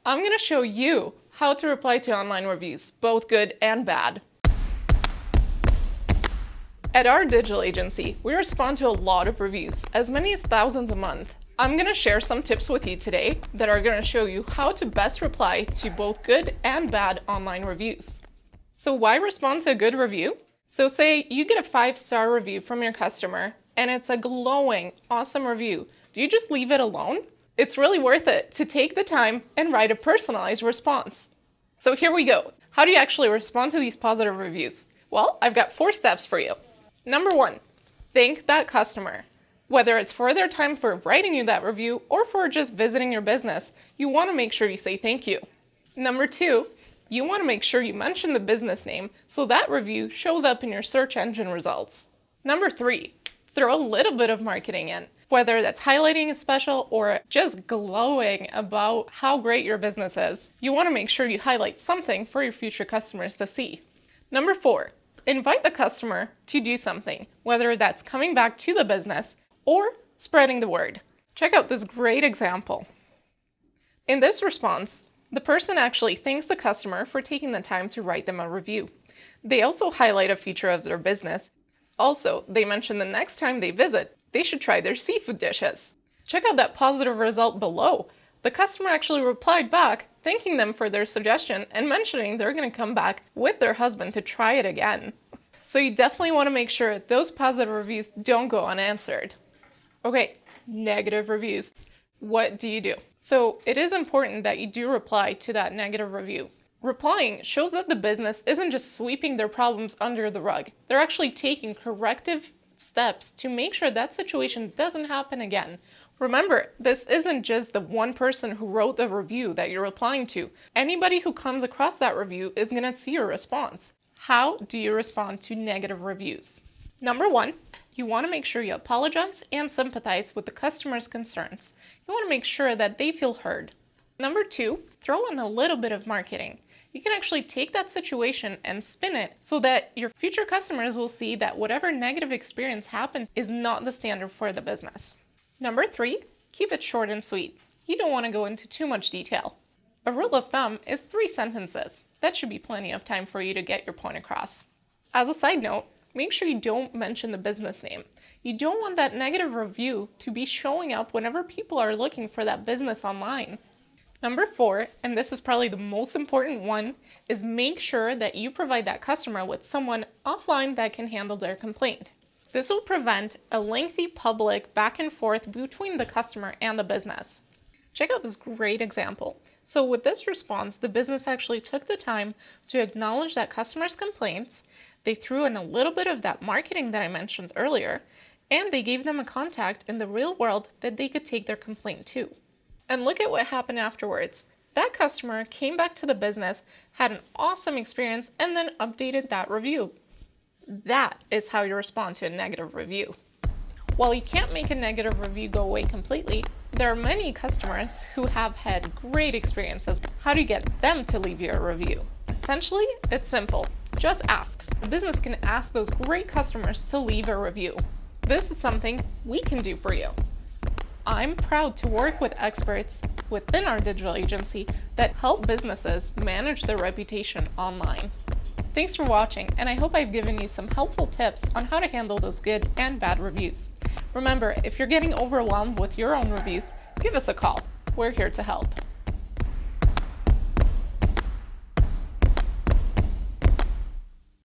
I'm going to show you how to reply to online reviews, both good and bad. At our digital agency, we respond to a lot of reviews, as many as thousands a month. I'm going to share some tips with you today that are going to show you how to best reply to both good and bad online reviews. So why respond to a good review? So say you get a 5-star review from your customer and it's a glowing, awesome review. Do you just leave it alone? It's really worth it to take the time and write a personalized response. So here we go. How do you actually respond to these positive reviews? Well, I've got 4 steps for you. Number 1, thank that customer. Whether it's for their time for writing you that review or for just visiting your business, you want to make sure you say thank you. Number 2, you want to make sure you mention the business name so that review shows up in your search engine results. Number 3, throw a little bit of marketing in, whether that's highlighting a special or just glowing about how great your business is. You want to make sure you highlight something for your future customers to see. Number 4, invite the customer to do something, whether that's coming back to the business or spreading the word. Check out this great example. In this response, the person actually thanks the customer for taking the time to write them a review. They also highlight a feature of their business. Also, they mention the next time they visit, they should try their seafood dishes. Check out that positive result below. The customer actually replied back, thanking them for their suggestion and mentioning they're going to come back with their husband to try it again. So you definitely want to make sure those positive reviews don't go unanswered. Okay, negative reviews. What do you do? So it is important that you do reply to that negative review. Replying shows that the business isn't just sweeping their problems under the rug. They're actually taking corrective steps to make sure that situation doesn't happen again. Remember, this isn't just the one person who wrote the review that you're replying to. Anybody who comes across that review is going to see your response. How do you respond to negative reviews? Number 1, you want to make sure you apologize and sympathize with the customer's concerns. You want to make sure that they feel heard. Number 2, throw in a little bit of marketing. You can actually take that situation and spin it so that your future customers will see that whatever negative experience happened is not the standard for the business. Number 3, keep it short and sweet. You don't want to go into too much detail. A rule of thumb is 3 sentences. That should be plenty of time for you to get your point across. As a side note, make sure you don't mention the business name. You don't want that negative review to be showing up whenever people are looking for that business online. Number 4, and this is probably the most important one, is make sure that you provide that customer with someone offline that can handle their complaint. This will prevent a lengthy public back and forth between the customer and the business. Check out this great example. So with this response, the business actually took the time to acknowledge that customer's complaints. They threw in a little bit of that marketing that I mentioned earlier, and they gave them a contact in the real world that they could take their complaint to. And look at what happened afterwards. That customer came back to the business, had an awesome experience, and then updated that review. That is how you respond to a negative review. While you can't make a negative review go away completely, there are many customers who have had great experiences. How do you get them to leave you a review? Essentially, it's simple. Just ask. The business can ask those great customers to leave a review. This is something we can do for you. I'm proud to work with experts within our digital agency that help businesses manage their reputation online. Thanks for watching, and I hope I've given you some helpful tips on how to handle those good and bad reviews. Remember, if you're getting overwhelmed with your own reviews, give us a call. We're here to help.